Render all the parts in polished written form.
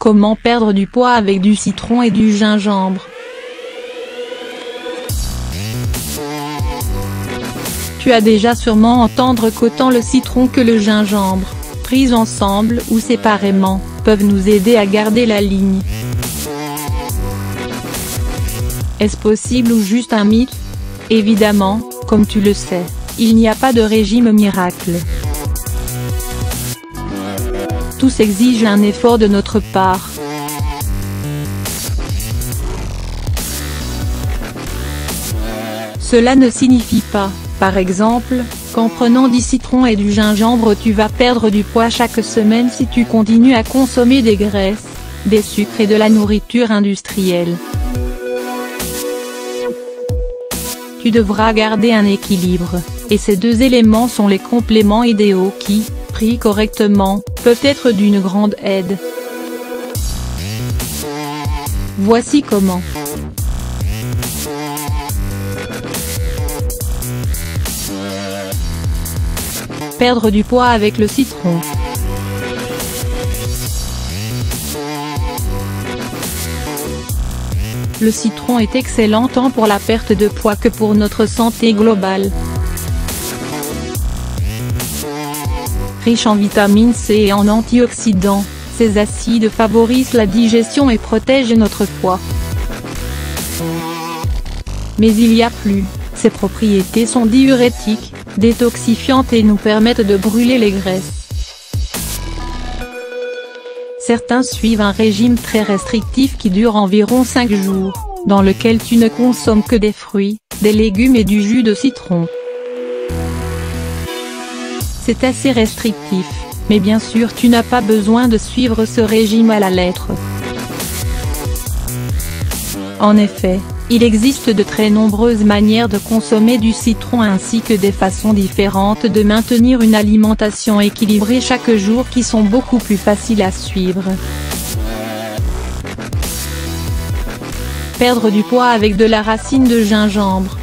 Comment perdre du poids avec du citron et du gingembre? Tu as déjà sûrement entendu qu'autant le citron que le gingembre, pris ensemble ou séparément, peuvent nous aider à garder la ligne. Est-ce possible ou juste un mythe? Évidemment, comme tu le sais, il n'y a pas de régime miracle. Tous exigent un effort de notre part. Cela ne signifie pas, par exemple, qu'en prenant du citron et du gingembre tu vas perdre du poids chaque semaine si tu continues à consommer des graisses, des sucres et de la nourriture industrielle. Tu devras garder un équilibre, et ces deux éléments sont les compléments idéaux qui, pris correctement, peuvent être d'une grande aide. Voici comment. Perdre du poids avec le citron. Le citron est excellent tant pour la perte de poids que pour notre santé globale. Riche en vitamine C et en antioxydants, ces acides favorisent la digestion et protègent notre poids. Mais il y a plus, ses propriétés sont diurétiques, détoxifiantes et nous permettent de brûler les graisses. Certains suivent un régime très restrictif qui dure environ 5 jours, dans lequel tu ne consommes que des fruits, des légumes et du jus de citron. C'est assez restrictif, mais bien sûr tu n'as pas besoin de suivre ce régime à la lettre. En effet, il existe de très nombreuses manières de consommer du citron ainsi que des façons différentes de maintenir une alimentation équilibrée chaque jour qui sont beaucoup plus faciles à suivre. Perdre du poids avec de la racine de gingembre.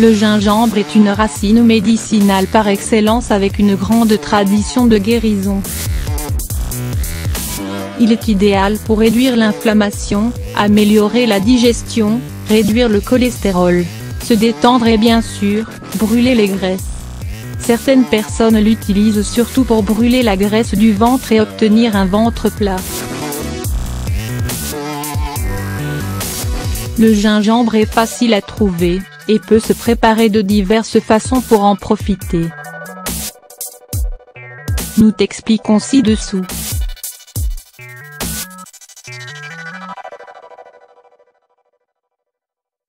Le gingembre est une racine médicinale par excellence avec une grande tradition de guérison. Il est idéal pour réduire l'inflammation, améliorer la digestion, réduire le cholestérol, se détendre et bien sûr, brûler les graisses. Certaines personnes l'utilisent surtout pour brûler la graisse du ventre et obtenir un ventre plat. Le gingembre est facile à trouver, et peut se préparer de diverses façons pour en profiter. Nous t'expliquons ci-dessous.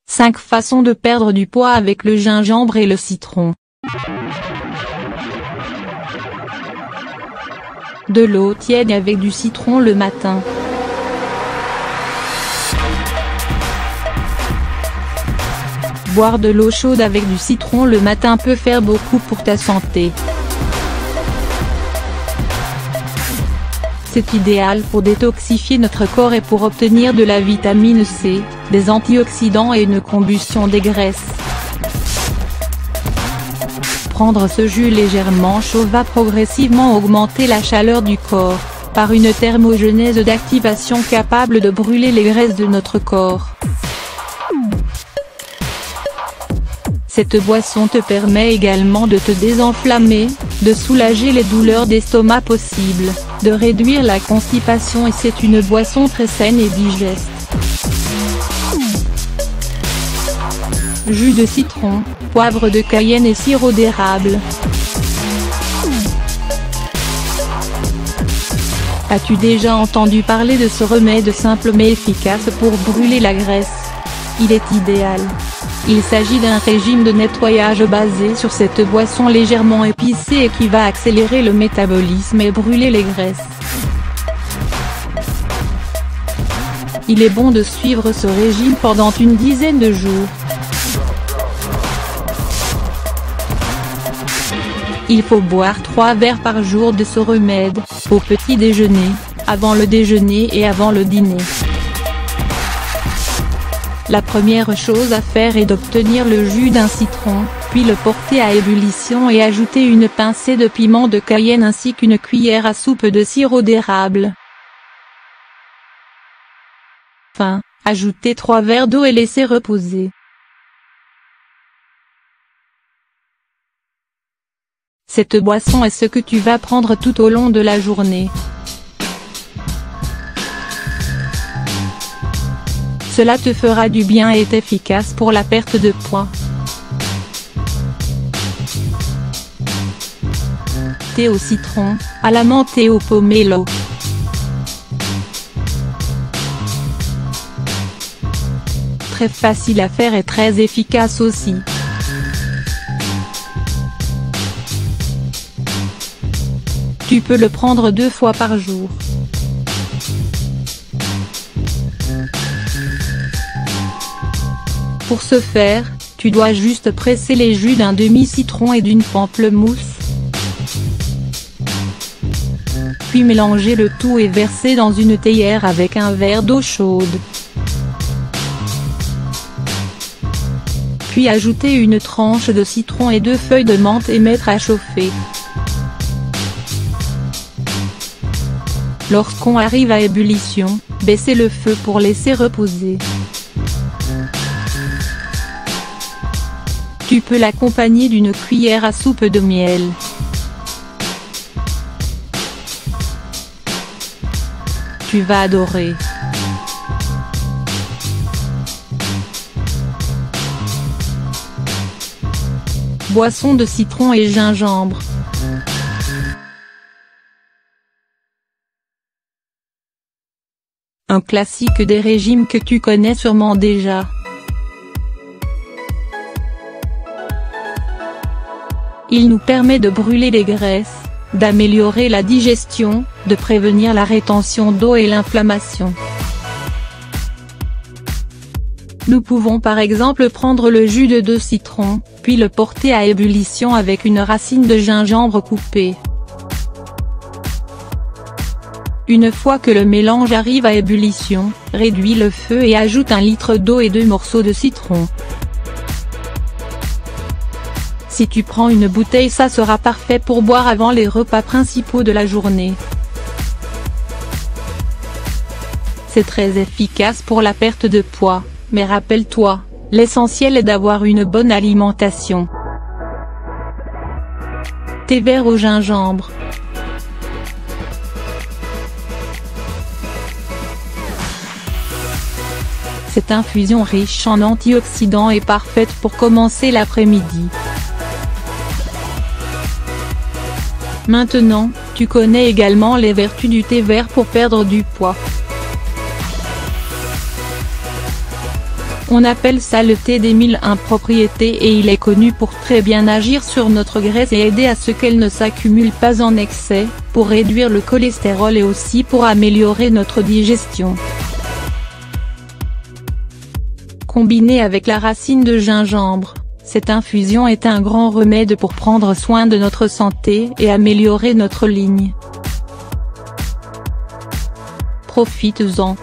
Cinq façons de perdre du poids avec le gingembre et le citron. De l'eau tiède avec du citron le matin. Boire de l'eau chaude avec du citron le matin peut faire beaucoup pour ta santé. C'est idéal pour détoxifier notre corps et pour obtenir de la vitamine C, des antioxydants et une combustion des graisses. Prendre ce jus légèrement chaud va progressivement augmenter la chaleur du corps, par une thermogenèse d'activation capable de brûler les graisses de notre corps. Cette boisson te permet également de te désenflammer, de soulager les douleurs d'estomac possibles, de réduire la constipation et c'est une boisson très saine et digeste. Jus de citron, poivre de cayenne et sirop d'érable. As-tu déjà entendu parler de ce remède simple mais efficace pour brûler la graisse? Il est idéal. Il s'agit d'un régime de nettoyage basé sur cette boisson légèrement épicée et qui va accélérer le métabolisme et brûler les graisses. Il est bon de suivre ce régime pendant une dizaine de jours. Il faut boire 3 verres par jour de ce remède, au petit déjeuner, avant le déjeuner et avant le dîner. La première chose à faire est d'obtenir le jus d'un citron, puis le porter à ébullition et ajouter une pincée de piment de Cayenne ainsi qu'une cuillère à soupe de sirop d'érable. Enfin, ajoutez 3 verres d'eau et laissez reposer. Cette boisson est ce que tu vas prendre tout au long de la journée. Cela te fera du bien et est efficace pour la perte de poids. Thé au citron, à la menthe et au pomelo. Très facile à faire et très efficace aussi. Tu peux le prendre 2 fois par jour. Pour ce faire, tu dois juste presser les jus d'un demi-citron et d'une pamplemousse. Puis mélanger le tout et verser dans une théière avec un verre d'eau chaude. Puis ajouter une tranche de citron et 2 feuilles de menthe et mettre à chauffer. Lorsqu'on arrive à ébullition, baissez le feu pour laisser reposer. Tu peux l'accompagner d'une cuillère à soupe de miel. Tu vas adorer. Boisson de citron et gingembre. Un classique des régimes que tu connais sûrement déjà. Il nous permet de brûler les graisses, d'améliorer la digestion, de prévenir la rétention d'eau et l'inflammation. Nous pouvons par exemple prendre le jus de 2 citrons, puis le porter à ébullition avec une racine de gingembre coupée. Une fois que le mélange arrive à ébullition, réduis le feu et ajoute 1 litre d'eau et 2 morceaux de citron. Si tu prends une bouteille, ça sera parfait pour boire avant les repas principaux de la journée. C'est très efficace pour la perte de poids, mais rappelle-toi, l'essentiel est d'avoir une bonne alimentation. Thé vert au gingembre. Cette infusion riche en antioxydants est parfaite pour commencer l'après-midi. Maintenant, tu connais également les vertus du thé vert pour perdre du poids. On appelle ça le thé des 1001 propriétés et il est connu pour très bien agir sur notre graisse et aider à ce qu'elle ne s'accumule pas en excès, pour réduire le cholestérol et aussi pour améliorer notre digestion. Combinée avec la racine de gingembre, cette infusion est un grand remède pour prendre soin de notre santé et améliorer notre ligne. Profites-en.